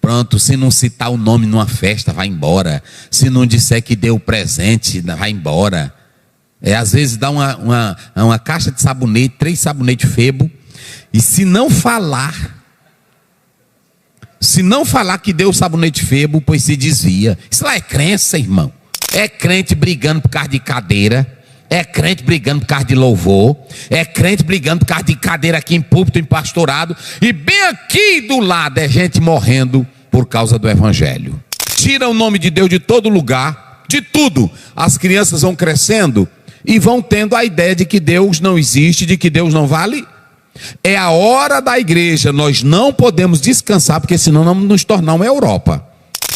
Pronto, se não citar o nome numa festa, vai embora. Se não disser que deu presente, vai embora. Às vezes dá uma caixa de sabonete, 3 sabonetes Febo, e se não falar que deu o sabonete Febo, pois se desvia. Isso lá é crença, irmão. É crente brigando por causa de cadeira, é crente brigando por causa de louvor, é crente brigando por causa de cadeira aqui em púlpito, em pastorado, e bem aqui do lado é gente morrendo por causa do evangelho. Tira o nome de Deus de todo lugar, de tudo. As crianças vão crescendo e vão tendo a ideia de que Deus não existe, de que Deus não vale. É a hora da igreja, nós não podemos descansar, porque senão vamos nos tornar uma Europa.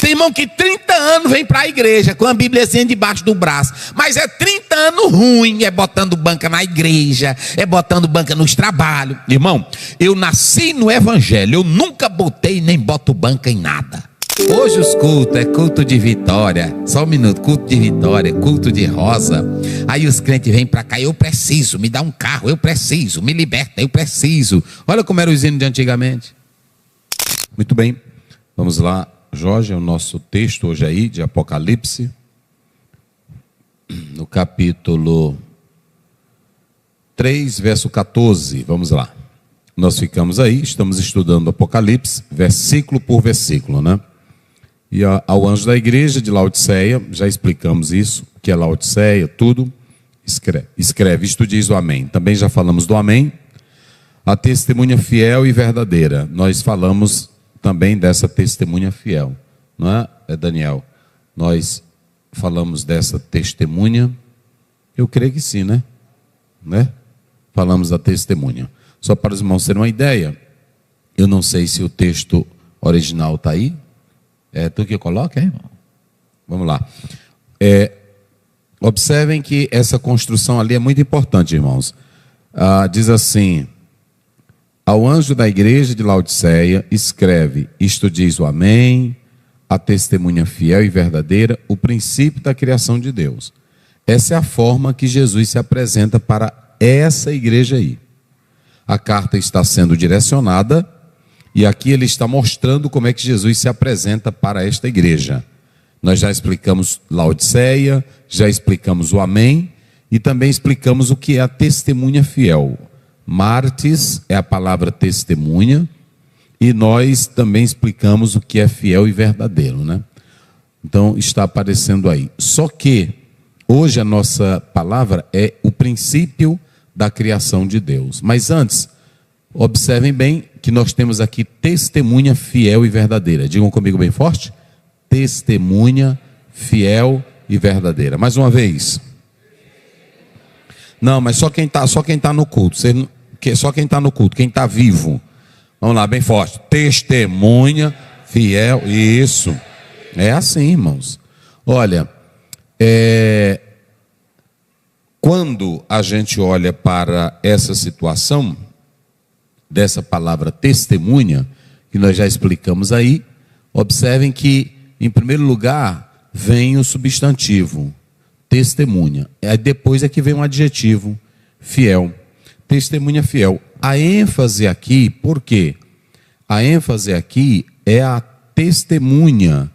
Tem irmão que 30 anos vem para a igreja com a bíbliazinha debaixo do braço, mas é 30 anos ruim, é botando banca na igreja, é botando banca nos trabalhos. Irmão, eu nasci no evangelho, eu nunca botei nem boto banca em nada. Hoje os cultos é culto de vitória, só um minuto, culto de vitória, culto de rosa. Aí os crentes vêm para cá, eu preciso, me dá um carro, eu preciso, me liberta, eu preciso. Olha como era o hino de antigamente. Muito bem, vamos lá. Jorge, é o nosso texto hoje aí de Apocalipse, no capítulo 3, verso 14, vamos lá. Nós ficamos aí, estamos estudando Apocalipse, versículo por versículo, né? E ao anjo da igreja de Laodiceia, já explicamos isso, que é Laodiceia, tudo, escreve, isto diz o amém. Também já falamos do amém, a testemunha fiel e verdadeira. Nós falamos também dessa testemunha fiel, não é, Daniel? Nós falamos dessa testemunha, eu creio que sim, né? Falamos da testemunha. Só para os irmãos terem uma ideia, eu não sei se o texto original está aí. É tu que coloca, hein? Vamos lá. Observem que essa construção ali é muito importante, irmãos. Diz assim: ao anjo da igreja de Laodiceia, escreve, isto diz o amém, a testemunha fiel e verdadeira, o princípio da criação de Deus. Essa é a forma que Jesus se apresenta para essa igreja aí. A carta está sendo direcionada, e aqui ele está mostrando como é que Jesus se apresenta para esta igreja. Nós já explicamos Laodiceia, já explicamos o amém, e também explicamos o que é a testemunha fiel. Martes é a palavra testemunha, e nós também explicamos o que é fiel e verdadeiro, né? Então está aparecendo aí. Só que hoje a nossa palavra é o princípio da criação de Deus. Mas antes, observem bem que nós temos aqui testemunha fiel e verdadeira. Digam comigo bem forte: testemunha fiel e verdadeira. Mais uma vez. Não, mas só quem está no culto. Só quem está no culto, quem está vivo. Vamos lá, bem forte. Testemunha fiel. Isso. É assim, irmãos. Olha, quando a gente olha para essa situação, dessa palavra testemunha, que nós já explicamos aí, observem que, em primeiro lugar, vem o substantivo, testemunha. Aí depois é que vem um adjetivo, fiel. Testemunha fiel. A ênfase aqui, por quê? A ênfase aqui é a testemunha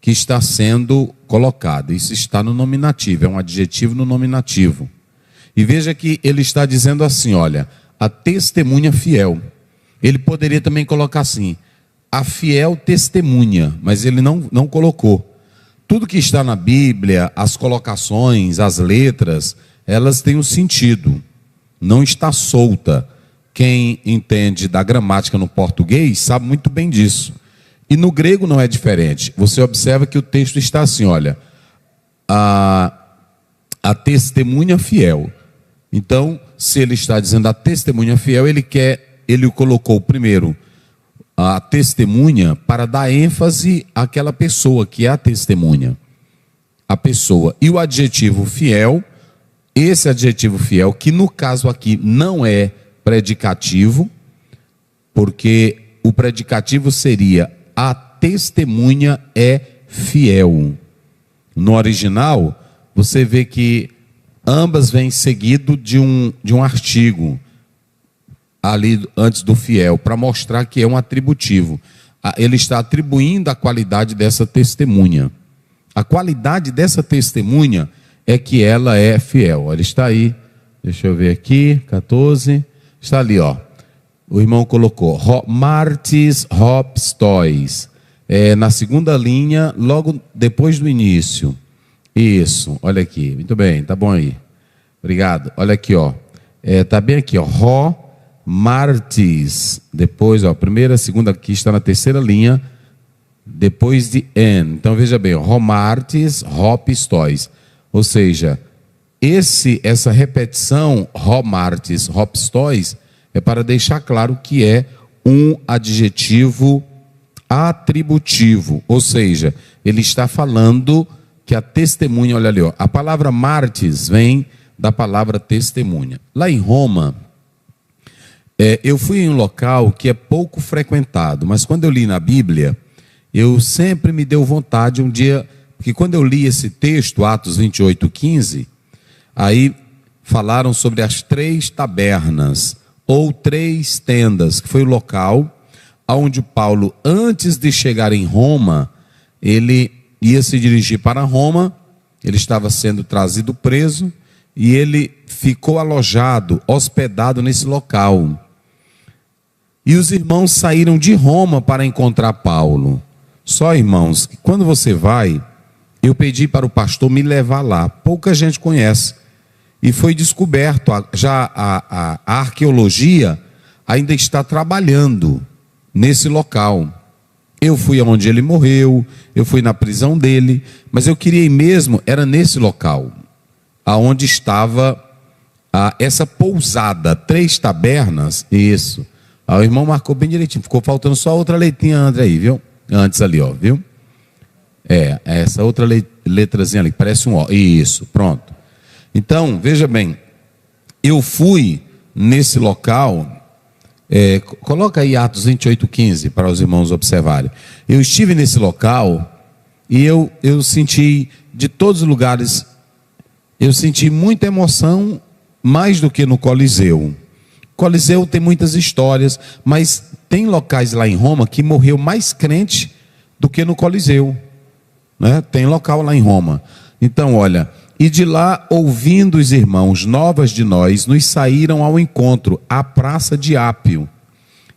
que está sendo colocada. Isso está no nominativo, é um adjetivo no nominativo. E veja que ele está dizendo assim, olha, a testemunha fiel. Ele poderia também colocar assim, a fiel testemunha, mas ele não colocou. Tudo que está na Bíblia, as colocações, as letras, elas têm um sentido. Não está solta. Quem entende da gramática no português sabe muito bem disso. E no grego não é diferente. Você observa que o texto está assim, olha, a testemunha fiel. Então, se ele está dizendo a testemunha fiel, ele colocou primeiro a testemunha para dar ênfase àquela pessoa que é a testemunha. A pessoa. E o adjetivo fiel, esse adjetivo fiel, que no caso aqui não é predicativo, porque o predicativo seria a testemunha é fiel. No original, você vê que ambas vêm seguido de um artigo ali antes do fiel, para mostrar que é um atributivo. ele está atribuindo a qualidade dessa testemunha. A qualidade dessa testemunha é que ela é fiel. Ele está aí, deixa eu ver aqui, 14, está ali, ó. O irmão colocou, Martis Hopstois, na segunda linha, logo depois do início. Isso, olha aqui, muito bem, tá bom aí. Obrigado, olha aqui, ó. Tá bem aqui, ó, Martis, depois, ó, primeira, segunda, aqui está na terceira linha, depois de en. Então veja bem, Martis Hopstois, ou seja, essa repetição, Martis Hopstois, é para deixar claro que é um adjetivo atributivo, ou seja, ele está falando que a testemunha, olha ali, ó, a palavra martis vem da palavra testemunha. Lá em Roma, eu fui em um local que é pouco frequentado, mas quando eu li na Bíblia, eu sempre me deu vontade um dia, porque quando eu li esse texto, Atos 28:15, aí falaram sobre as 3 tabernas, ou 3 tendas, que foi o local onde Paulo, antes de chegar em Roma, ele ia se dirigir para Roma, ele estava sendo trazido preso, e ele ficou alojado, hospedado nesse local. E os irmãos saíram de Roma para encontrar Paulo. Só, irmãos, que quando você vai, eu pedi para o pastor me levar lá, pouca gente conhece, e foi descoberto, já a arqueologia ainda está trabalhando nesse local. Eu fui aonde ele morreu, eu fui na prisão dele, mas eu queria ir mesmo, era nesse local, aonde estava essa pousada, 3 tabernas, isso. O irmão marcou bem direitinho, ficou faltando só outra letrinha André aí, viu? Antes ali, ó, viu? Essa outra letrazinha ali, parece um ó, isso, pronto. Então, veja bem, eu fui nesse local, coloca aí Atos 28:15 para os irmãos observarem. Eu estive nesse local e eu senti, de todos os lugares, eu senti muita emoção, mais do que no Coliseu. Coliseu tem muitas histórias, mas tem locais lá em Roma que morreu mais crente do que no Coliseu, né? Tem local lá em Roma. Então, olha, e de lá, ouvindo os irmãos novas de nós, nos saíram ao encontro, à praça de Ápio,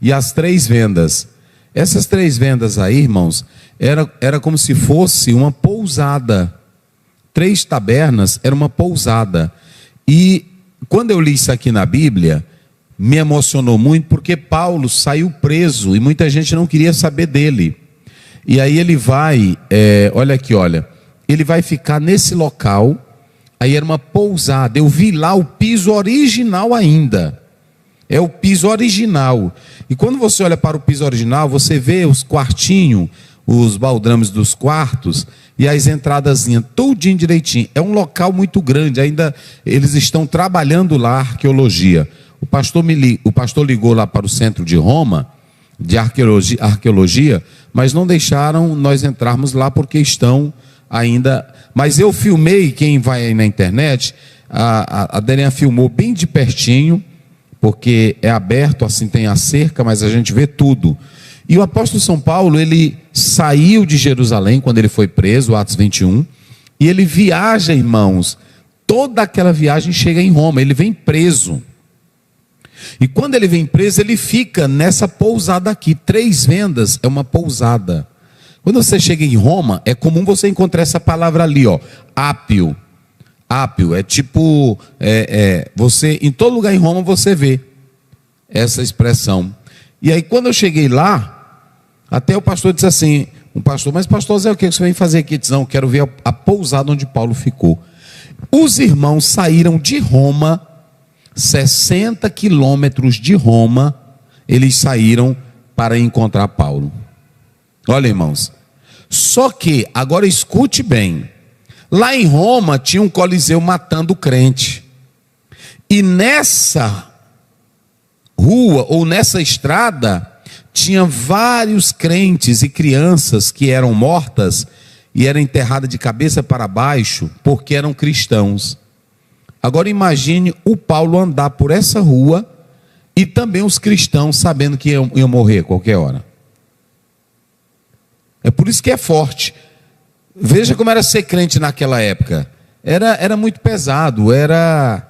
e as 3 vendas. Essas 3 vendas aí, irmãos, era como se fosse uma pousada. 3 tabernas era uma pousada. E quando eu li isso aqui na Bíblia, me emocionou muito, porque Paulo saiu preso, e muita gente não queria saber dele. E aí ele vai, olha aqui, olha, ele vai ficar nesse local. Aí era uma pousada, eu vi lá o piso original ainda, é o piso original, e quando você olha para o piso original, você vê os quartinhos, os baldrames dos quartos, e as entradazinhas, tudinho direitinho, é um local muito grande, ainda eles estão trabalhando lá a arqueologia. O pastor ligou lá para o centro de Roma, de arqueologia, mas não deixaram nós entrarmos lá, porque estão ainda, mas eu filmei, quem vai aí na internet, a Daniela filmou bem de pertinho, porque é aberto, assim tem a cerca, mas a gente vê tudo. E o apóstolo São Paulo, ele saiu de Jerusalém, quando ele foi preso, Atos 21, e ele viaja, irmãos, toda aquela viagem chega em Roma, ele vem preso. E quando ele vem preso, ele fica nessa pousada aqui, 3 vendas é uma pousada. Quando você chega em Roma, é comum você encontrar essa palavra ali, ó, ápio. Ápio é tipo, você, em todo lugar em Roma você vê essa expressão. E aí quando eu cheguei lá, até o pastor disse assim, mas pastor Zé, o que você vem fazer aqui? Ele disse, não, eu quero ver a pousada onde Paulo ficou. Os irmãos saíram de Roma, 60 quilômetros de Roma, eles saíram para encontrar Paulo. Olha, irmãos, só que, agora escute bem, lá em Roma tinha um coliseu matando crente, e nessa rua, ou nessa estrada, tinha vários crentes e crianças que eram mortas, e eram enterradas de cabeça para baixo, porque eram cristãos. Agora imagine o Paulo andar por essa rua, e também os cristãos sabendo que iam morrer a qualquer hora. É por isso que é forte. Veja como era ser crente naquela época. Era muito pesado, era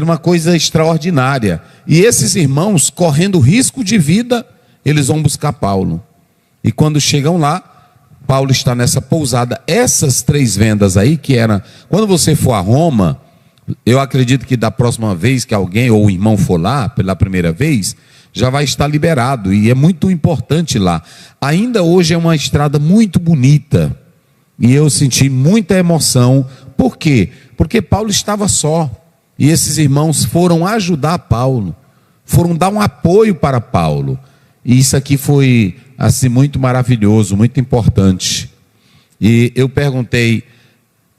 uma coisa extraordinária. E esses irmãos, correndo risco de vida, eles vão buscar Paulo. E quando chegam lá, Paulo está nessa pousada. Essas 3 vendas aí, que eram... Quando você for a Roma, eu acredito que da próxima vez que alguém ou o irmão for lá, pela primeira vez, já vai estar liberado. E é muito importante lá. Ainda hoje é uma estrada muito bonita. E eu senti muita emoção. Por quê? Porque Paulo estava só. E esses irmãos foram ajudar Paulo. Foram dar um apoio para Paulo. E isso aqui foi assim muito maravilhoso, muito importante. E eu perguntei,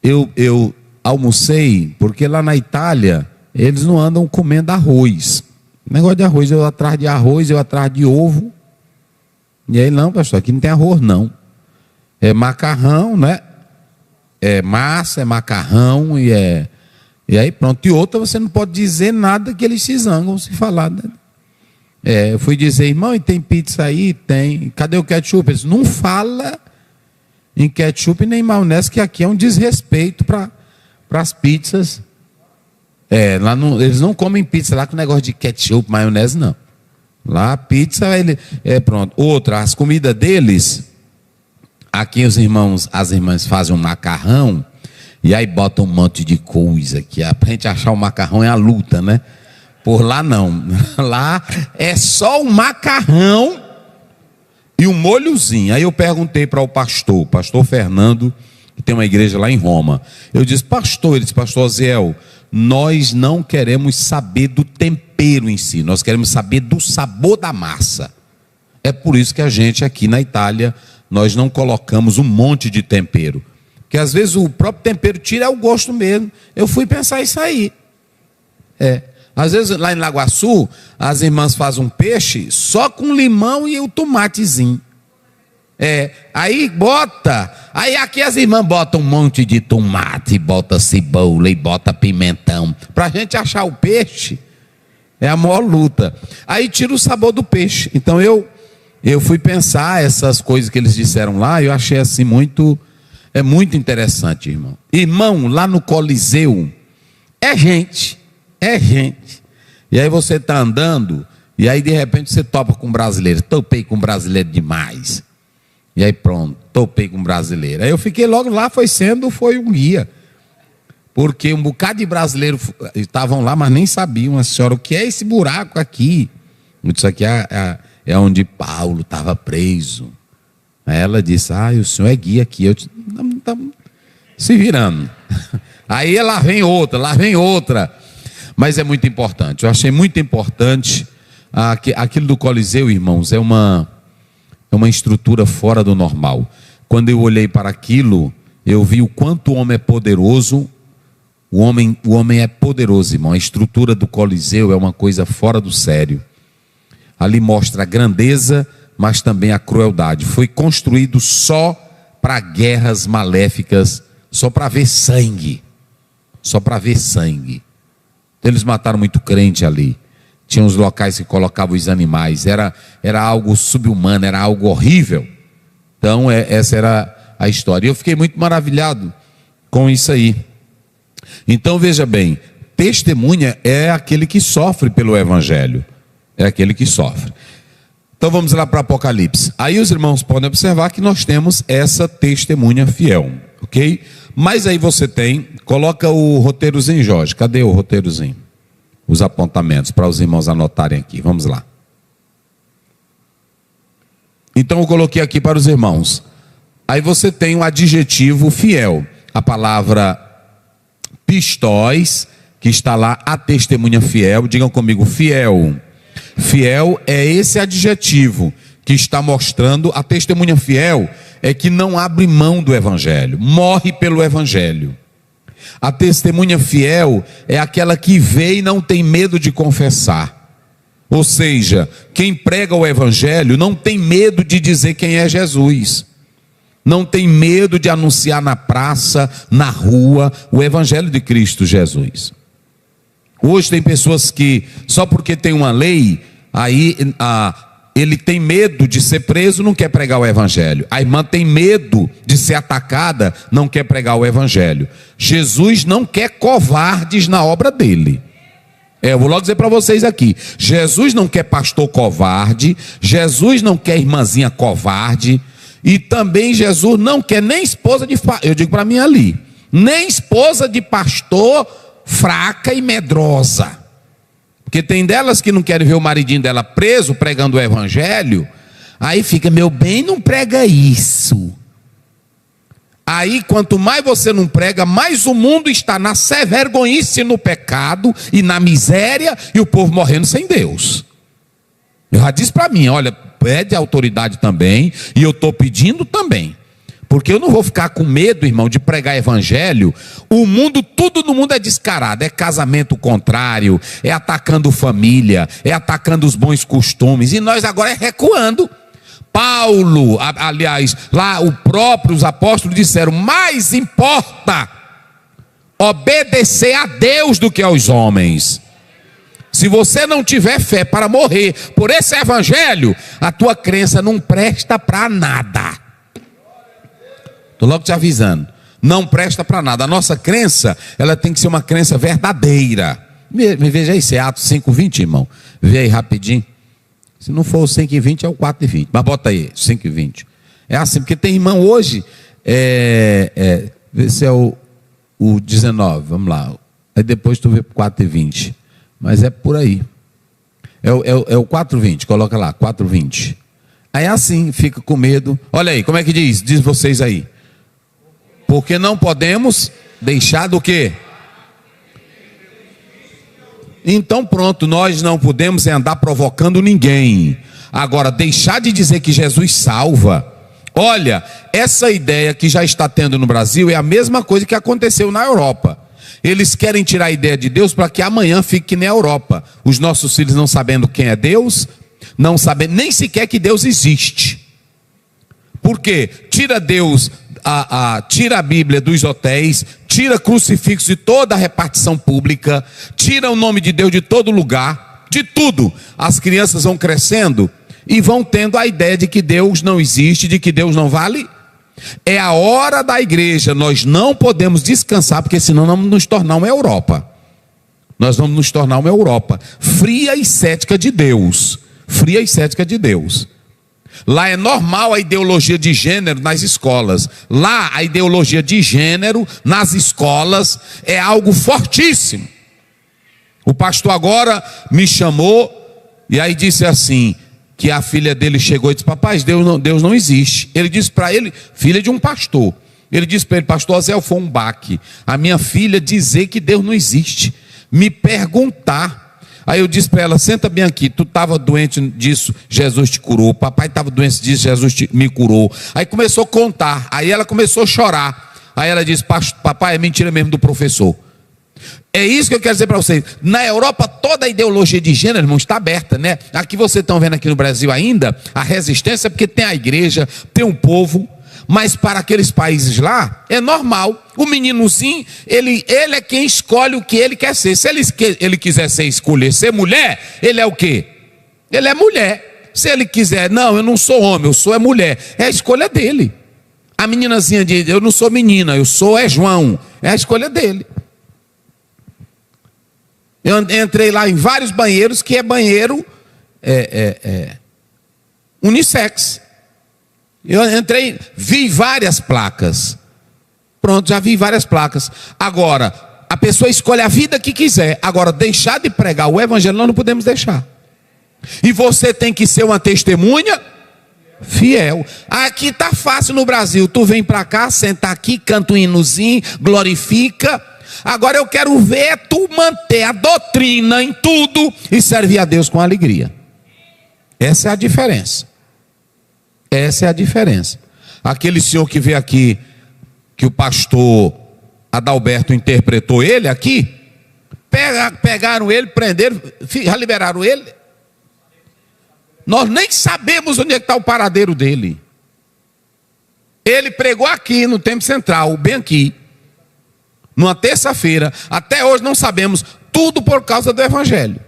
eu almocei, porque lá na Itália eles não andam comendo arroz. Negócio de arroz, eu atrás de arroz, eu atrás de ovo. E aí, não, pastor, aqui não tem arroz, não. É macarrão, né? É massa, é macarrão e aí pronto. E outra, você não pode dizer nada que eles se zangam se falar, né? Eu fui dizer, irmão, e tem pizza aí? Tem. Cadê o ketchup? Eles não fala em ketchup nem maionese, que aqui é um desrespeito para as pizzas. Lá eles não comem pizza lá com negócio de ketchup, maionese, não. Lá a pizza, pronto. Outra, as comidas deles, aqui as irmãs fazem um macarrão, e aí botam um monte de coisa, que pra gente achar o macarrão é a luta, né? Por lá não. Lá é só um macarrão e um molhozinho. Aí eu perguntei para o pastor Fernando, que tem uma igreja lá em Roma. Eu disse, pastor, ele disse, pastor Aziel, nós não queremos saber do tempero em si, nós queremos saber do sabor da massa. É por isso que a gente aqui na Itália, nós não colocamos um monte de tempero. Porque às vezes o próprio tempero tira o gosto mesmo. Eu fui pensar isso aí. Às vezes lá em Lagoaçu, as irmãs fazem um peixe só com limão e o tomatezinho. Aí aí aqui as irmãs botam um monte de tomate, bota cebola e bota pimentão. Para a gente achar o peixe, é a maior luta. Aí tira o sabor do peixe. Então eu fui pensar essas coisas que eles disseram lá, eu achei assim muito interessante, irmão. Irmão, lá no Coliseu, é gente. E aí você está andando, e aí de repente você topa com um brasileiro. Topei com um brasileiro demais. E aí pronto, topei com um brasileiro. Aí eu fiquei logo lá, foi um guia. Porque um bocado de brasileiros estavam lá, mas nem sabiam, a senhora, o que é esse buraco aqui? Isso aqui é onde Paulo estava preso. Aí ela disse, o senhor é guia aqui. Eu disse, estamos se virando. Aí lá vem outra. Mas é muito importante, eu achei muito importante. Aquilo do Coliseu, irmãos, é uma estrutura fora do normal. Quando eu olhei para aquilo, eu vi o quanto o homem é poderoso. O homem é poderoso, irmão. A estrutura do Coliseu é uma coisa fora do sério. Ali mostra a grandeza, mas também a crueldade. Foi construído só para guerras maléficas, só para ver sangue. Eles mataram muito crente ali. Tinha uns locais que colocavam os animais. Era algo subhumano, era algo horrível. Então essa era a história. Eu fiquei muito maravilhado com isso aí. Então veja bem, testemunha é aquele que sofre pelo evangelho. É aquele que sofre. Então vamos lá para Apocalipse. Aí os irmãos podem observar que nós temos essa testemunha fiel, ok? Mas aí você coloca o roteirozinho, Jorge. Cadê o roteirozinho? Os apontamentos, para os irmãos anotarem aqui. Vamos lá. Então eu coloquei aqui para os irmãos. Aí você tem o adjetivo fiel. A palavra pistóis, que está lá, a testemunha fiel. Digam comigo, fiel. Fiel é esse adjetivo que está mostrando. A testemunha fiel é que não abre mão do evangelho, morre pelo evangelho. A testemunha fiel é aquela que vê e não tem medo de confessar. Ou seja, quem prega o evangelho não tem medo de dizer quem é Jesus. Não tem medo de anunciar na praça, na rua, o evangelho de Cristo Jesus. Hoje tem pessoas que, só porque tem uma lei, aí ele tem medo de ser preso, não quer pregar o evangelho. A irmã tem medo de ser atacada, não quer pregar o evangelho. Jesus não quer covardes na obra dele. Eu vou logo dizer para vocês aqui, Jesus não quer pastor covarde, Jesus não quer irmãzinha covarde, e também Jesus não quer nem esposa de, eu digo para mim ali, nem esposa de pastor fraca e medrosa. Porque tem delas que não querem ver o maridinho dela preso pregando o evangelho, aí fica, meu bem, não prega isso. Aí quanto mais você não prega, mais o mundo está na vergonhice, no pecado e na miséria, e o povo morrendo sem Deus. Eu já disse para mim, olha, pede autoridade também, e eu estou pedindo também. Porque eu não vou ficar com medo, irmão, de pregar evangelho. O mundo, tudo no mundo é descarado. É casamento contrário, é atacando família, é atacando os bons costumes. E nós agora é recuando. Paulo, aliás, lá os apóstolos disseram, mais importa obedecer a Deus do que aos homens. Se você não tiver fé para morrer por esse evangelho, a tua crença não presta para nada. Estou logo te avisando, não presta para nada. A nossa crença, ela tem que ser uma crença verdadeira. Me veja aí, se é Atos 5:20, irmão. Vê aí rapidinho. Se não for o 5:20, é o 4:20. Mas bota aí, 5:20. É assim, porque tem irmão hoje, vê se é o 19, vamos lá. Aí depois tu vê para 4:20. Mas é por aí. É o 4:20, coloca lá, 4:20. Aí é assim, fica com medo. Olha aí, como é que diz? Diz vocês aí. Porque não podemos deixar do quê? Então pronto, nós não podemos andar provocando ninguém. Agora, deixar de dizer que Jesus salva. Olha, essa ideia que já está tendo no Brasil é a mesma coisa que aconteceu na Europa. Eles querem tirar a ideia de Deus para que amanhã fique que nem a Europa. Os nossos filhos não sabendo quem é Deus, não sabendo nem sequer que Deus existe. Por quê? Tira Deus... tira a Bíblia dos hotéis, tira crucifixo de toda a repartição pública, tira o nome de Deus de todo lugar, de tudo. As crianças vão crescendo e vão tendo a ideia de que Deus não existe, de que Deus não vale. É a hora da igreja, nós não podemos descansar, porque senão nós vamos nos tornar uma Europa. Nós vamos nos tornar uma Europa fria e cética de Deus. Fria e cética de Deus. Lá é normal a ideologia de gênero nas escolas. Lá a ideologia de gênero nas escolas é algo fortíssimo. O pastor agora me chamou e aí disse assim, que a filha dele chegou e disse, papai, Deus não existe. Ele disse para ele, filha de um pastor. Ele disse para ele, pastor Zé, foi um baque. A minha filha dizer que Deus não existe. Me perguntar. Aí eu disse para ela, senta bem aqui, tu estava doente disso, Jesus te curou. Papai estava doente disso, Jesus me curou. Aí começou a contar, aí ela começou a chorar. Aí ela disse, papai, é mentira mesmo do professor. É isso que eu quero dizer para vocês. Na Europa toda a ideologia de gênero, irmão, está aberta, né? Aqui vocês estão vendo aqui no Brasil ainda, a resistência, porque tem a igreja, tem um povo. Mas para aqueles países lá, é normal. O meninozinho, ele é quem escolhe o que ele quer ser. Se ele quiser escolher ser mulher, ele é o quê? Ele é mulher. Se ele quiser, não, eu não sou homem, eu sou mulher. É a escolha dele. A meninazinha diz, eu não sou menina, eu sou João. É a escolha dele. Eu entrei lá em vários banheiros, que é banheiro unissex. Eu entrei, vi várias placas. Pronto, já vi várias placas. Agora, a pessoa escolhe a vida que quiser. Agora, deixar de pregar o evangelho, nós não podemos deixar. E você tem que ser uma testemunha fiel. Aqui está fácil no Brasil. Tu vem para cá, senta aqui, canta um hinozinho, glorifica. Agora eu quero ver tu manter a doutrina em tudo e servir a Deus com alegria. Essa é a diferença. Essa é a diferença. Aquele senhor que veio aqui, que o pastor Adalberto interpretou ele aqui, pegaram ele, prenderam, já liberaram ele. Nós nem sabemos onde é que está o paradeiro dele. Ele pregou aqui no Templo Central, bem aqui, numa terça-feira. Até hoje não sabemos, tudo por causa do evangelho.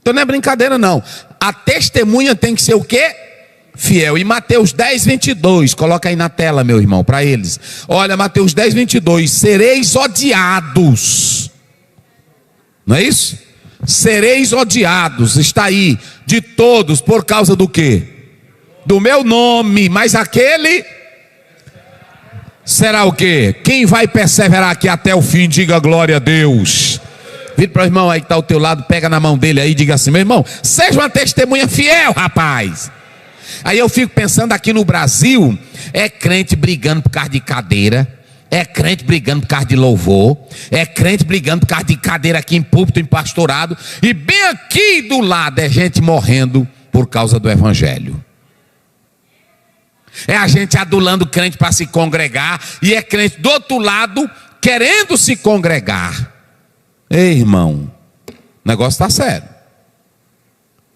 Então não é brincadeira não. a testemunha tem que ser o quê? Fiel. E Mateus 10, 22, coloca aí na tela, meu irmão, para eles. Olha, Mateus 10, 22, sereis odiados. Não é isso? Sereis odiados, está aí, de todos, por causa do quê? Do meu nome, mas aquele será o quê? Quem vai perseverar aqui até o fim, diga glória a Deus. Vira para o irmão aí que está ao teu lado, pega na mão dele aí e diga assim: meu irmão, seja uma testemunha fiel, rapaz. Aí eu fico pensando, aqui no Brasil, é crente brigando por causa de cadeira, é crente brigando por causa de louvor, é crente brigando por causa de cadeira aqui em púlpito, em pastorado, e bem aqui do lado é gente morrendo por causa do evangelho. É a gente adulando crente para se congregar, e é crente do outro lado querendo se congregar. Ei, irmão, o negócio está sério.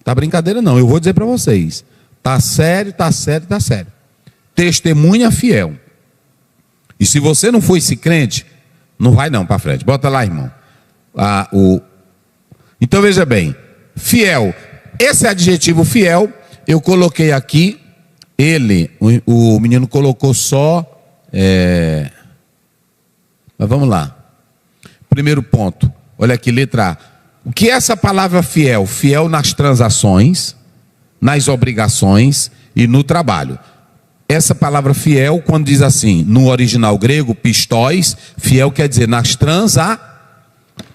Tá brincadeira não, eu vou dizer para vocês. Tá sério, tá sério, tá sério. Testemunha fiel. E se você não for esse crente, não vai não para frente. Bota lá, irmão. Então veja bem, fiel. Esse adjetivo fiel, eu coloquei aqui. Ele, o menino colocou só. Mas vamos lá. Primeiro ponto. Olha aqui, letra A. O que é essa palavra fiel? Fiel nas transações, nas obrigações e no trabalho. Essa palavra fiel, quando diz assim, no original grego, pistóis, fiel quer dizer nas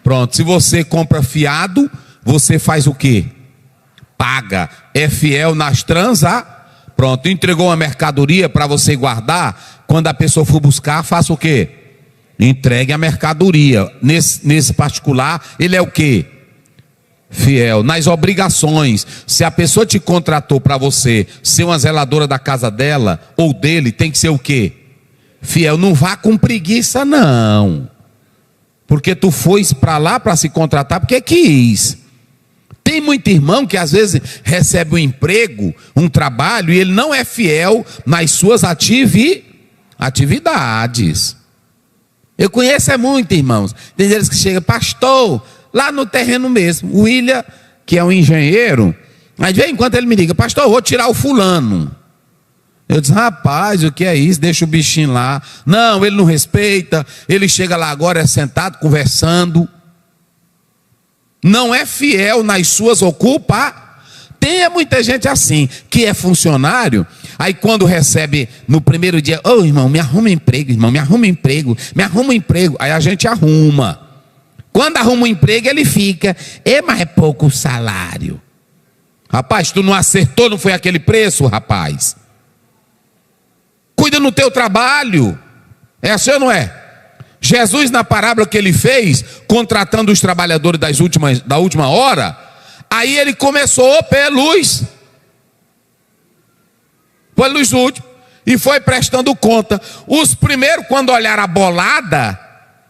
Pronto, se você compra fiado, você faz o quê? Paga. É fiel nas Pronto, entregou uma mercadoria para você guardar, quando a pessoa for buscar, faça o quê? Entregue a mercadoria. Nesse particular, ele é o quê? Fiel. Nas obrigações, se a pessoa te contratou para você ser uma zeladora da casa dela ou dele, tem que ser o quê? Fiel. Não vá com preguiça não, porque tu foi para lá para se contratar porque quis. Tem muito irmão que às vezes recebe um emprego, um trabalho, e ele não é fiel nas suas atividades. Eu conheço muito, irmãos. Tem eles que chegam, pastor, lá no terreno mesmo. O William, que é um engenheiro, mas de vez em quando ele me liga, pastor, eu vou tirar o fulano. Eu disse, rapaz, o que é isso? Deixa o bichinho lá. Não, ele não respeita. Ele chega lá agora, é sentado, conversando. Não é fiel nas suas Tem muita gente assim, que é funcionário, aí quando recebe no primeiro dia, ô irmão, me arruma emprego, irmão, me arruma emprego, me arruma emprego. Aí a gente arruma. Quando arruma um emprego, ele fica, mas é pouco salário. Rapaz, tu não acertou, não foi aquele preço, rapaz. Cuida no teu trabalho. É assim ou não é? Jesus, na parábola que ele fez, contratando os trabalhadores da última hora, aí ele começou pelos últimos, e foi prestando conta. Os primeiros, quando olharam a bolada,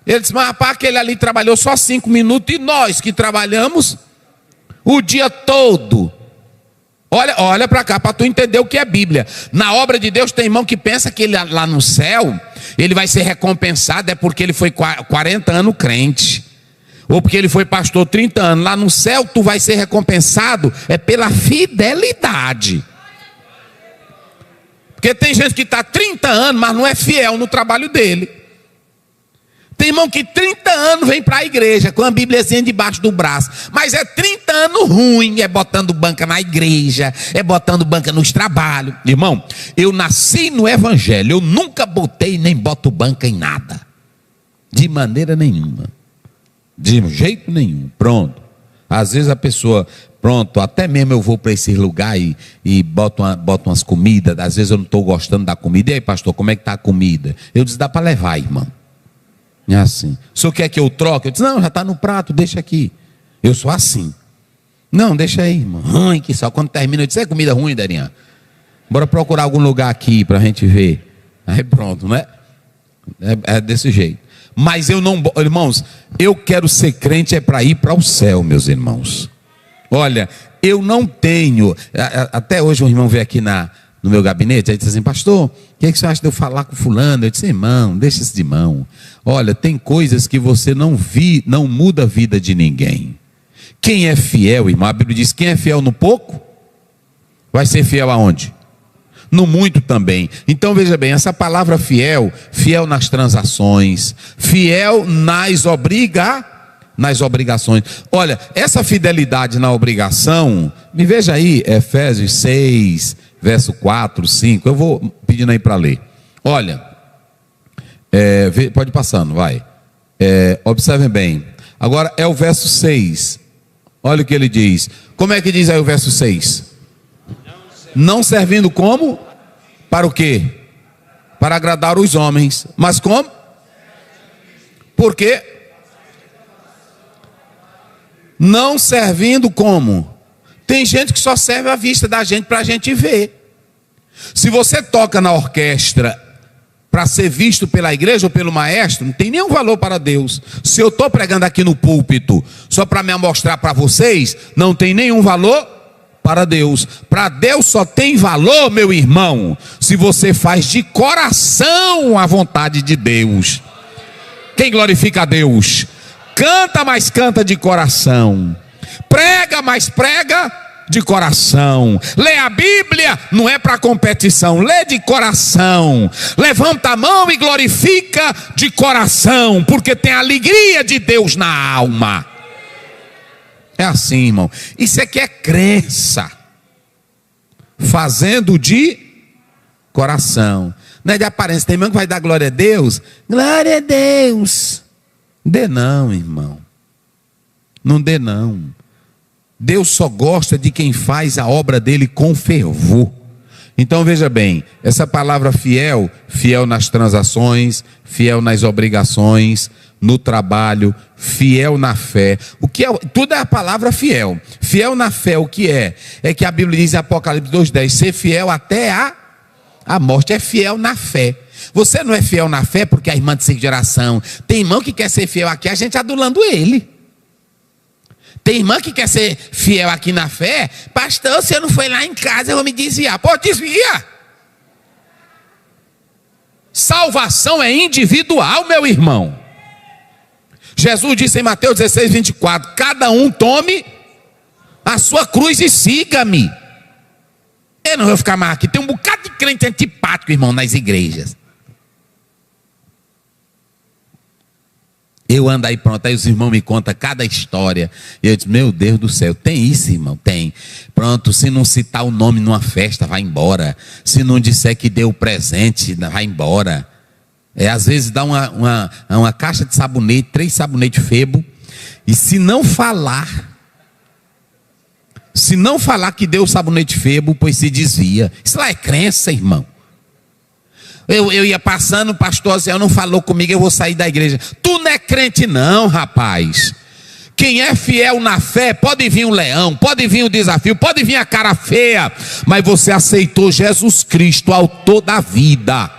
ele disse, mas rapaz, aquele ali trabalhou só 5 minutos, e nós que trabalhamos o dia todo. Olha para cá, para tu entender o que é Bíblia. Na obra de Deus tem irmão que pensa que ele lá no céu, ele vai ser recompensado, é porque ele foi 40 anos crente, ou porque ele foi pastor 30 anos. Lá no céu tu vai ser recompensado, é pela fidelidade. Porque tem gente que está 30 anos, mas não é fiel no trabalho dele. Tem irmão que 30 anos vem para a igreja com a bíbliazinha debaixo do braço, mas é 30 anos ruim, é botando banca na igreja, é botando banca nos trabalhos. Irmão, eu nasci no evangelho, eu nunca botei nem boto banca em nada, de maneira nenhuma, de jeito nenhum. Pronto, às vezes a pessoa, pronto, até mesmo eu vou para esse lugar e boto umas comidas, às vezes eu não estou gostando da comida. E aí, pastor, como é que está a comida? Eu disse, dá para levar, irmão. É assim. O senhor quer que eu troque? Eu disse, não, já está no prato, deixa aqui. Eu sou assim. Não, deixa aí, irmão. Ruim que só. Quando termina, eu disse, é comida ruim, Darinha? Bora procurar algum lugar aqui para a gente ver. Aí pronto, né? É desse jeito. Mas eu não, irmãos, eu quero ser crente é para ir para o céu, meus irmãos. Olha, eu não tenho, até hoje um irmão veio aqui no meu gabinete, aí disse assim, pastor, o que você acha de eu falar com fulano? Eu disse, irmão, deixa isso de mão. Olha, tem coisas que você não muda a vida de ninguém. Quem é fiel, irmão, a Bíblia diz, quem é fiel no pouco, vai ser fiel aonde? No muito também. Então veja bem, essa palavra fiel, fiel nas transações, fiel nas obrigações. Olha, essa fidelidade na obrigação, me veja aí, Efésios 6, verso 4, 5, eu vou pedindo aí para ler. Olha, pode ir passando, vai. Observem bem. Agora é o verso 6. Olha o que ele diz. Como é que diz aí o verso 6? Não servindo como? Para o quê? Para agradar os homens. Mas como? Por quê? Não servindo como? Tem gente que só serve à vista da gente para a gente ver. Se você toca na orquestra para ser visto pela igreja ou pelo maestro, não tem nenhum valor para Deus. Se eu estou pregando aqui no púlpito só para me mostrar para vocês, não tem nenhum valor para Deus. Para Deus só tem valor, meu irmão, se você faz de coração a vontade de Deus. Quem glorifica a Deus? Canta, mas canta de coração. Prega, mas prega de coração. Lê a Bíblia, não é para competição, lê de coração. Levanta a mão e glorifica de coração, porque tem a alegria de Deus na alma. É assim, irmão. Isso aqui é crença, fazendo de coração. Não é de aparência. Tem irmão que vai dar glória a Deus. Glória a Deus. Dê não, irmão. Não dê não. Deus só gosta de quem faz a obra dele com fervor. Então veja bem, essa palavra fiel, fiel nas transações, fiel nas obrigações, no trabalho, fiel na fé. O que é? Tudo é a palavra fiel. Fiel na fé, o que é? É que a Bíblia diz em Apocalipse 2:10, ser fiel até a morte. É fiel na fé. Você não é fiel na fé porque a irmã de segunda geração. Tem irmão que quer ser fiel aqui, a gente adulando ele. Tem irmã que quer ser fiel aqui na fé. Pastor, se eu não for lá em casa, eu vou me desviar. Pô, desvia. Salvação é individual, meu irmão. Jesus disse em Mateus 16:24, cada um tome a sua cruz e siga-me. Eu não vou ficar mais aqui. Tem um bocado de crente antipático, irmão, nas igrejas. Eu ando aí, pronto, aí os irmãos me contam cada história. E eu disse, meu Deus do céu, tem isso, irmão? Tem. Pronto, se não citar o nome numa festa, vai embora. Se não disser que deu presente, vai embora. Às vezes dá uma caixa de sabonete, 3 sabonetes Febo. E se não falar que deu o sabonete Febo, pois se desvia. Isso lá é crença, irmão. Eu ia passando, o pastor Zé não falou comigo, eu vou sair da igreja. Tu não é crente não, rapaz. Quem é fiel na fé, pode vir um leão, pode vir um desafio, pode vir a cara feia, mas você aceitou Jesus Cristo, autor da vida.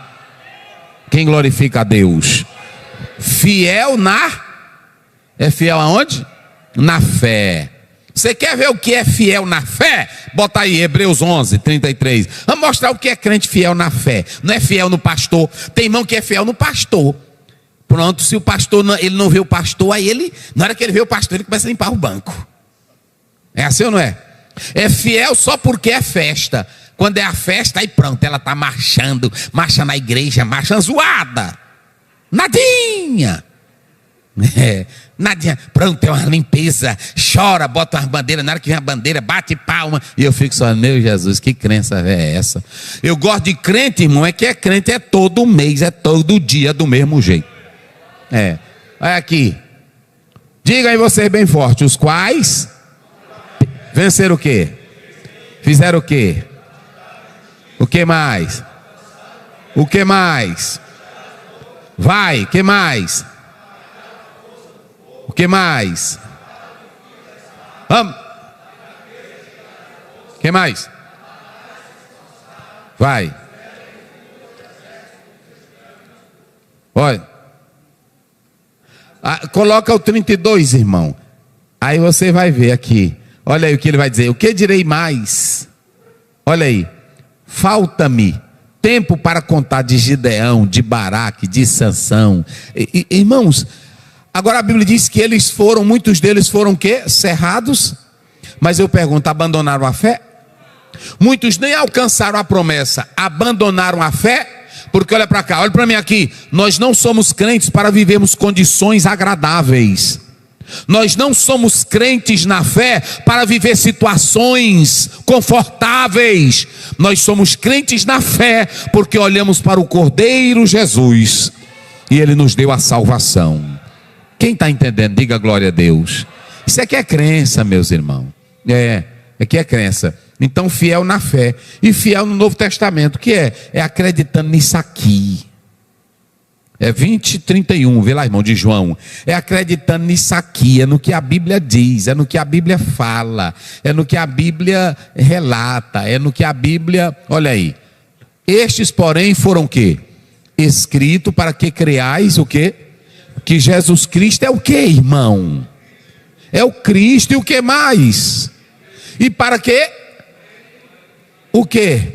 Quem glorifica a Deus? Fiel é fiel aonde? Na fé. Você quer ver o que é fiel na fé? Bota aí, Hebreus 11:33. Vamos mostrar o que é crente fiel na fé. Não é fiel no pastor. Tem irmão que é fiel no pastor. Pronto, se o pastor ele não vê o pastor, aí ele, na hora que ele vê o pastor, ele começa a limpar o banco. É assim ou não é? É fiel só porque é festa. Quando é a festa, aí pronto, ela está marchando, marcha na igreja, marcha zoada. Nadinha. Nadinha, pronto, é uma limpeza, chora, bota uma bandeira, na hora que vem a bandeira, bate palma, e eu fico só, meu Jesus, que crença é essa? Eu gosto de crente, irmão, é que é crente, é todo mês, é todo dia do mesmo jeito. Olha aqui, diga aí vocês bem forte, os quais venceram o quê? Fizeram o quê? O que mais? O que mais? Vai, o que mais? O que mais? Vamos. O que mais? Vai. Olha. Coloca o 32, irmão. Aí você vai ver aqui. Olha aí o que ele vai dizer. O que direi mais? Olha aí. Falta-me tempo para contar de Gideão, de Baraque, de Sansão. Irmãos, agora a Bíblia diz que muitos deles foram o quê? Cerrados. Mas eu pergunto, abandonaram a fé? Muitos nem alcançaram a promessa, abandonaram a fé, porque olha para cá, olha para mim aqui, nós não somos crentes para vivermos condições agradáveis. Nós não somos crentes na fé para viver situações confortáveis. Nós somos crentes na fé porque olhamos para o Cordeiro Jesus e Ele nos deu a salvação. Quem está entendendo? Diga glória a Deus. Isso aqui é crença, meus irmãos. Aqui é crença. Então fiel na fé. E fiel no Novo Testamento. O que é? É acreditando nisso aqui. É 20:31, vê lá, irmão, de João. É acreditando nisso aqui, é no que a Bíblia diz, é no que a Bíblia fala, é no que a Bíblia relata, é no que a Bíblia, olha aí. Estes, porém, foram o quê? Escrito para que creais o quê? Que Jesus Cristo é o quê, irmão? É o Cristo e o que mais? E para quê? O quê?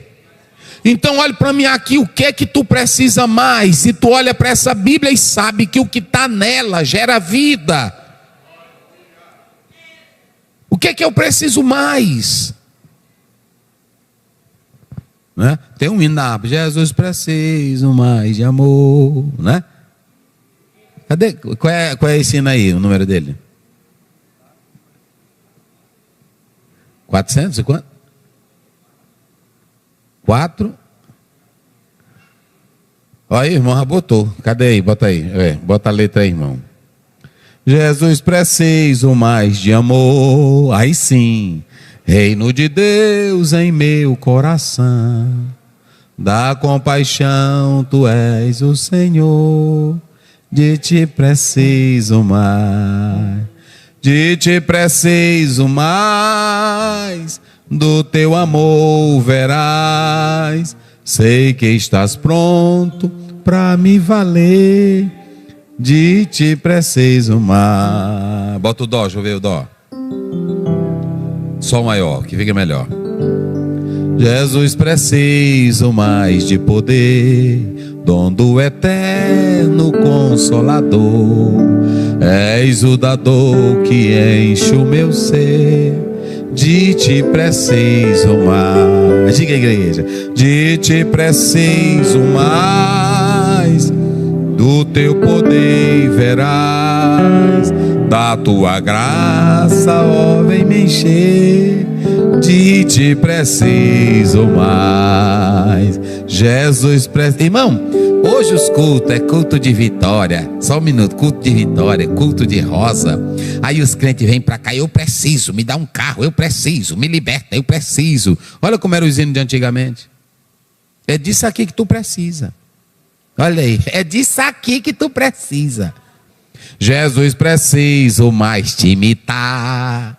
Então olha para mim aqui, o que é que tu precisa mais? Se tu olha para essa Bíblia e sabe que o que está nela gera vida, o que é que eu preciso mais? Né? Tem um hino na Jesus preciso mais de amor, né? Cadê? Qual é esse hino aí, o número dele? 400 e quanto? 4. Olha aí, irmão, já botou. Cadê aí? Bota aí. Bota a letra aí, irmão. Jesus preciso mais de amor. Aí sim. Reino de Deus em meu coração. Da compaixão tu és o Senhor. De ti preciso mais. De ti preciso mais. Do teu amor verás, sei que estás pronto para me valer, de ti preciso mais. Bota o dó, deixa eu ver o dó. Sol maior, que fica melhor. Jesus preciso mais de poder, dom do eterno Consolador. És o dador que enche o meu ser. De ti preciso mais. Diga, igreja. De ti preciso mais. Do teu poder verás. Da tua graça, ó, vem me encher. De ti preciso mais. Jesus precisa. Irmão, hoje os cultos é culto de vitória. Só um minuto, culto de vitória, culto de rosa. Aí os crentes vêm para cá, eu preciso, me dá um carro, eu preciso, me liberta, eu preciso. Olha como era o hino de antigamente. É disso aqui que tu precisa. Olha aí, é disso aqui que tu precisa. Jesus preciso mais te imitar,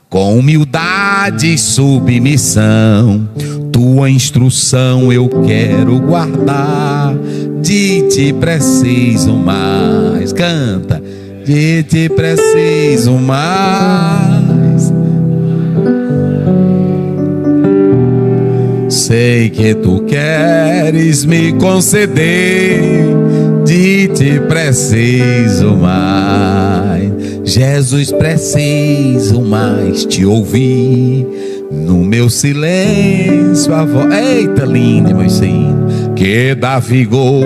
com humildade e submissão. Tua instrução eu quero guardar. De ti preciso mais. Canta. De ti preciso mais. Sei que tu queres me conceder. De ti preciso mais. Jesus, preciso mais te ouvir. No meu silêncio a voz. Eita, lindo, meu Senhor, que dá vigor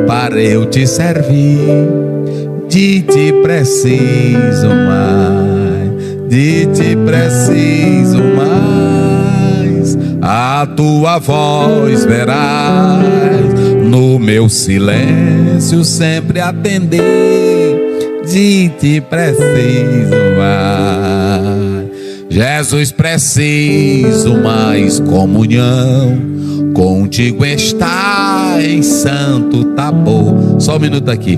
para eu te servir. De ti preciso mais. De ti preciso mais. A tua voz verás. No meu silêncio sempre atender. De ti preciso mais. Jesus, preciso mais comunhão. Contigo está em Santo Tabor. Só um minuto aqui.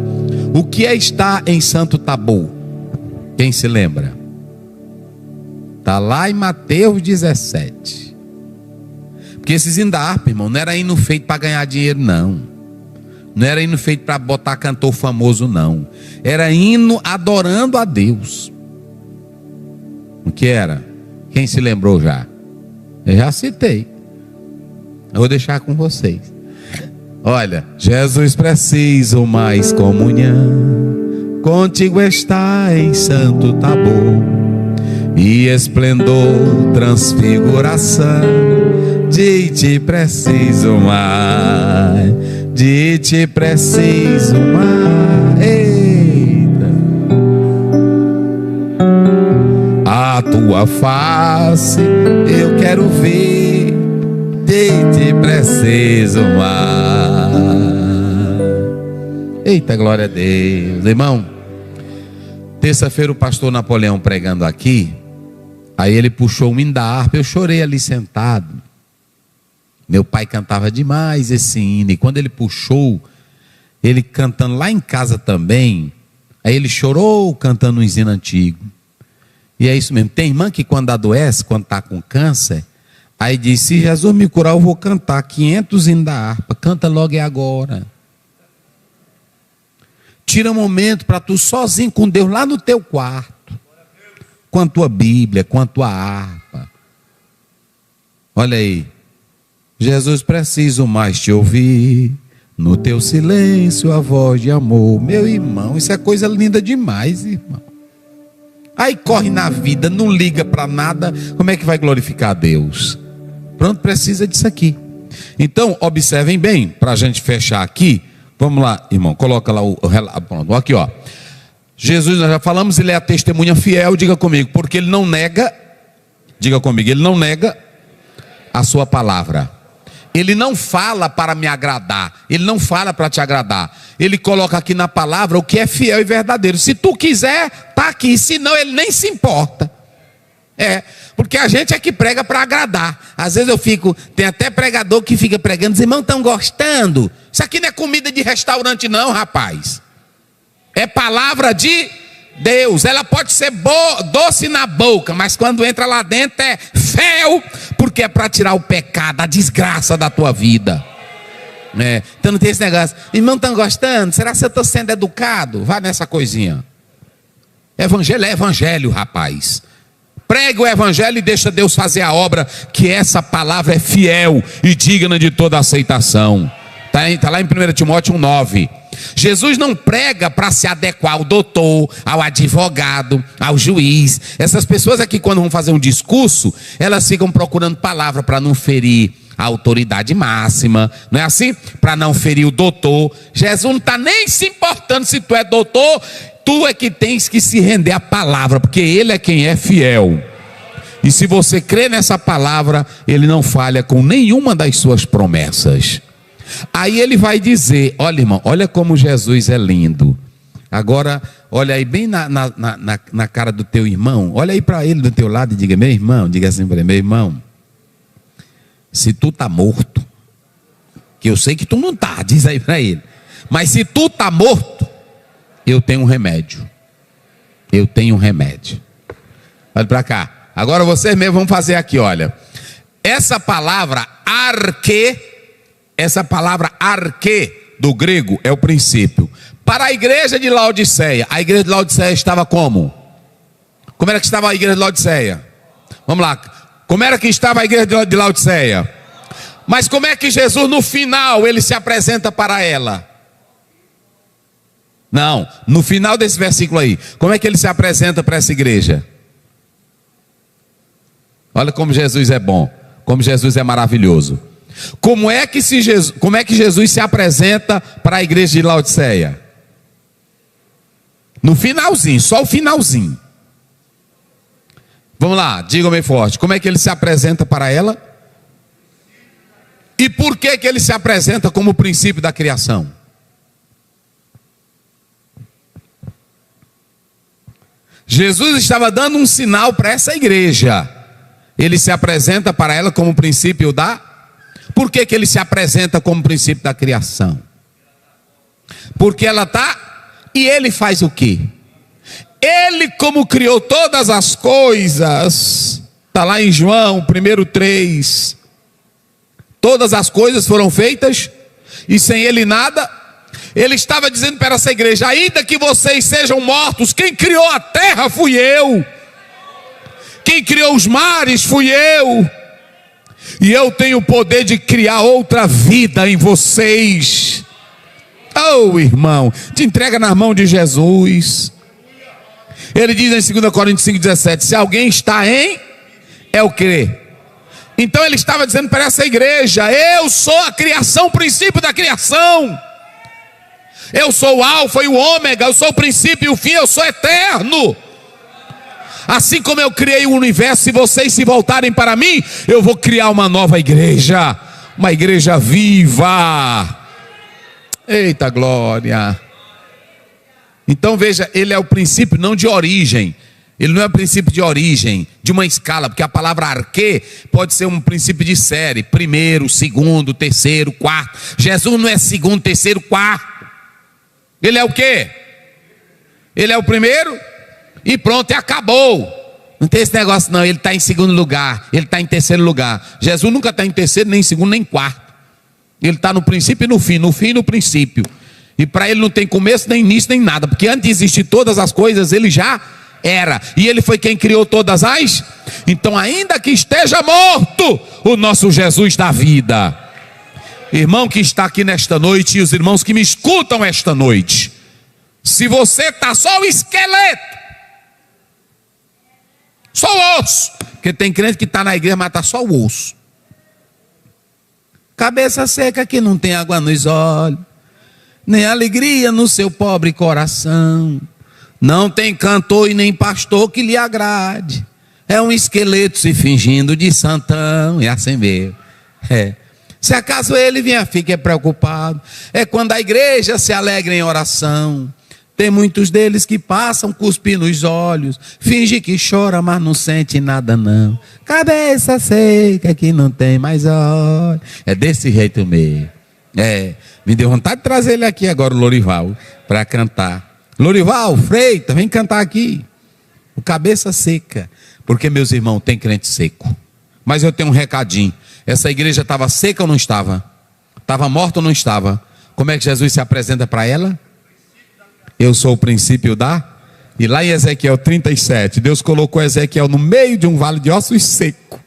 O que é estar em Santo Tabor? Quem se lembra? Está lá em Mateus 17. Porque esses hino da harpa, irmão, não era hino feito para ganhar dinheiro, não. Não era hino feito para botar cantor famoso, não. Era hino adorando a Deus. O que era? Quem se lembrou já? Eu já citei. Eu vou deixar com vocês. Olha, Jesus, preciso mais comunhão. Contigo está em Santo Tabor. E esplendor, transfiguração. de ti preciso mais, de ti preciso mais. Eita. A tua face eu quero ver, de ti preciso mais. Eita, glória a Deus. Irmão, terça-feira o pastor Napoleão pregando aqui, aí ele puxou o hino da harpa, eu chorei ali sentado. Meu pai cantava demais esse hino, e quando ele puxou, ele cantando lá em casa também, aí ele chorou cantando um hino antigo. E é isso mesmo, tem irmã que quando adoece, quando está com câncer, aí diz, se Jesus me curar eu vou cantar 500 hinos da harpa, canta logo é agora. Tira um momento para tu sozinho com Deus lá no teu quarto, com a tua Bíblia, com a tua harpa. Olha aí, Jesus, preciso mais te ouvir, no teu silêncio a voz de amor. Meu irmão, isso é coisa linda demais, irmão. Aí corre na vida, não liga para nada, como é que vai glorificar a Deus? Pronto, precisa disso aqui. Então, observem bem, para a gente fechar aqui. Vamos lá, irmão, coloca lá o relato. Pronto, aqui ó. Jesus, nós já falamos, ele é a testemunha fiel, diga comigo, porque ele não nega, diga comigo, ele não nega a sua palavra. Ele não fala para me agradar, ele não fala para te agradar. Ele coloca aqui na palavra o que é fiel e verdadeiro. Se tu quiser, tá aqui, senão ele nem se importa. Porque a gente é que prega para agradar. Às vezes eu fico, tem até pregador que fica pregando, os irmãos estão gostando. Isso aqui não é comida de restaurante não, rapaz. É palavra de Deus. Ela pode ser doce na boca, mas quando entra lá dentro é fel, porque é para tirar o pecado, a desgraça da tua vida. Então não tem esse negócio, irmão, estão gostando? Será que eu estou sendo educado? Vai nessa coisinha. Evangelho é evangelho, rapaz. Pregue o evangelho e deixa Deus fazer a obra, que essa palavra é fiel e digna de toda aceitação. Está lá em 1 Timóteo 1,9. Jesus não prega para se adequar ao doutor, ao advogado, ao juiz. Essas pessoas aqui, quando vão fazer um discurso, elas ficam procurando palavra para não ferir a autoridade máxima, não é assim? Para não ferir o doutor. Jesus não está nem se importando se tu é doutor. Tu é que tens que se render à palavra, porque ele é quem é fiel. E se você crê nessa palavra, ele não falha com nenhuma das suas promessas. Aí ele vai dizer, olha irmão, olha como Jesus é lindo. Agora, olha aí bem na cara do teu irmão, olha aí para ele do teu lado e diga, meu irmão, diga assim para ele, meu irmão, se tu tá morto, que eu sei que tu não tá, diz aí para ele, mas se tu tá morto, eu tenho um remédio. Eu tenho um remédio. Olha para cá. Agora vocês mesmos vão fazer aqui, olha. Essa palavra arque, do grego é o princípio. Para a igreja de Laodiceia, a igreja de Laodiceia estava como? Como era que estava a igreja de Laodiceia? Vamos lá. Como era que estava a igreja de Laodiceia? Mas como é que Jesus no final ele se apresenta para ela? Não, no final desse versículo aí, como é que ele se apresenta para essa igreja? Olha como Jesus é bom, como Jesus é maravilhoso. Como é que Jesus se apresenta para a igreja de Laodiceia? No finalzinho, só o finalzinho. Vamos lá, digam bem forte, como é que ele se apresenta para ela? E por que ele se apresenta como o princípio da criação? Jesus estava dando um sinal para essa igreja. Ele se apresenta para ela como princípio da... Por que ele se apresenta como princípio da criação? Porque ela está... E ele faz o quê? Ele, como criou todas as coisas, está lá em João 1:3. Todas as coisas foram feitas e sem ele nada. Ele estava dizendo para essa igreja, ainda que vocês sejam mortos, quem criou a terra fui eu. Quem criou os mares fui eu. E eu tenho o poder de criar outra vida em vocês. Oh, irmão, te entrega na mão de Jesus. Ele diz em 2 Coríntios 5:17, se alguém está em, é o quê? Então ele estava dizendo para essa igreja: eu sou a criação, o princípio da criação. Eu sou o alfa e o ômega, eu sou o princípio e o fim, eu sou eterno. Assim como eu criei o universo, se vocês se voltarem para mim, eu vou criar uma nova igreja, uma igreja viva. Eita glória! Então veja, ele é o princípio não de origem. Ele não é o princípio de origem, de uma escala, porque a palavra arquê pode ser um princípio de série, primeiro, segundo, terceiro, quarto. Jesus não é segundo, terceiro, quarto. Ele é o quê? Ele é o primeiro e pronto, e acabou. Não tem esse negócio não, ele está em segundo lugar, ele está em terceiro lugar. Jesus nunca está em terceiro, nem em segundo, nem em quarto. Ele está no princípio e no fim e no princípio. E para ele não tem começo, nem início, nem nada, porque antes de existir todas as coisas, ele já era. E ele foi quem criou todas as. Então ainda que esteja morto, o nosso Jesus da vida. Irmão que está aqui nesta noite e os irmãos que me escutam esta noite, se você está só o esqueleto, só o osso, porque tem crente que está na igreja, mas está só o osso, cabeça seca que não tem água nos olhos, nem alegria no seu pobre coração, não tem cantor e nem pastor que lhe agrade, é um esqueleto se fingindo de santão, e assim mesmo, Se acaso ele vier, fique preocupado. É quando a igreja se alegra em oração. Tem muitos deles que passam cuspindo nos olhos, finge que chora, mas não sente nada não. Cabeça seca que não tem mais olhos. É desse jeito mesmo. Me deu vontade de trazer ele aqui agora, o Lorival, para cantar. Lorival, Freitas, vem cantar aqui. O cabeça seca. Porque, meus irmãos, tem crente seco. Mas eu tenho um recadinho. Essa igreja estava seca ou não estava? Estava morta ou não estava? Como é que Jesus se apresenta para ela? Eu sou o princípio da... E lá em Ezequiel 37, Deus colocou Ezequiel no meio de um vale de ossos seco.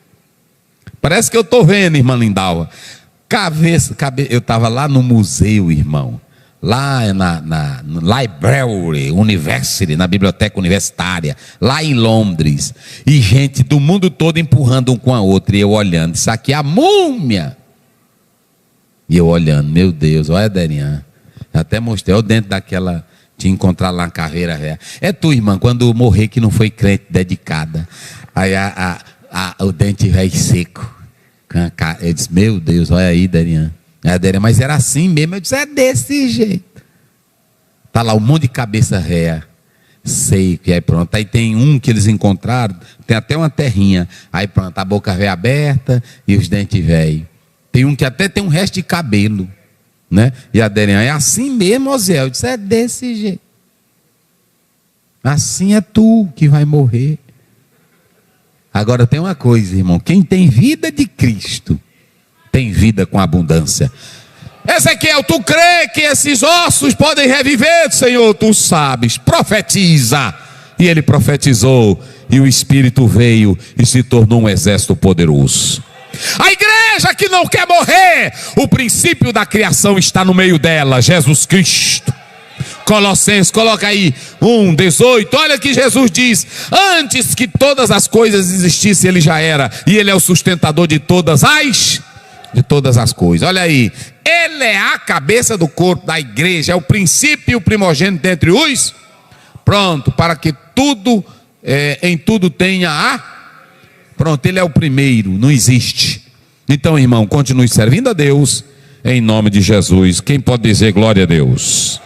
Parece que eu estou vendo, irmã Lindalva. Eu estava lá no museu, irmão. Lá na Library University, na biblioteca universitária, lá em Londres, e gente do mundo todo empurrando um com a outra, e eu olhando, isso aqui é a múmia, e eu olhando, meu Deus, olha Derian, até mostrei, olha dentro daquela, te encontrar lá na Carreira Real, é tu irmã, quando morrer que não foi crente dedicada, aí o dente velho seco, eu disse, meu Deus, olha aí Derian, mas era assim mesmo. Eu disse, é desse jeito. Está lá um monte de cabeça réia, seco, e aí pronto. Aí tem um que eles encontraram, tem até uma terrinha. Aí pronto, a boca velha aberta e os dentes velhos. Tem um que até tem um resto de cabelo, né? E a Derian, é assim mesmo, Osé. Eu disse, é desse jeito. Assim é tu que vai morrer. Agora tem uma coisa, irmão. Quem tem vida de Cristo tem vida com abundância. Ezequiel, tu crê que esses ossos podem reviver? Senhor, tu sabes, profetiza. E ele profetizou, e o Espírito veio e se tornou um exército poderoso. A igreja que não quer morrer, o princípio da criação está no meio dela, Jesus Cristo. Colossenses, coloca aí 1:18, olha que Jesus diz, antes que todas as coisas existissem, ele já era, e ele é o sustentador de todas as coisas. Olha aí, ele é a cabeça do corpo da igreja, é o princípio e o primogênito entre os, pronto, para que tudo, em tudo tenha pronto, ele é o primeiro, não existe. Então, irmão, continue servindo a Deus, em nome de Jesus. Quem pode dizer glória a Deus?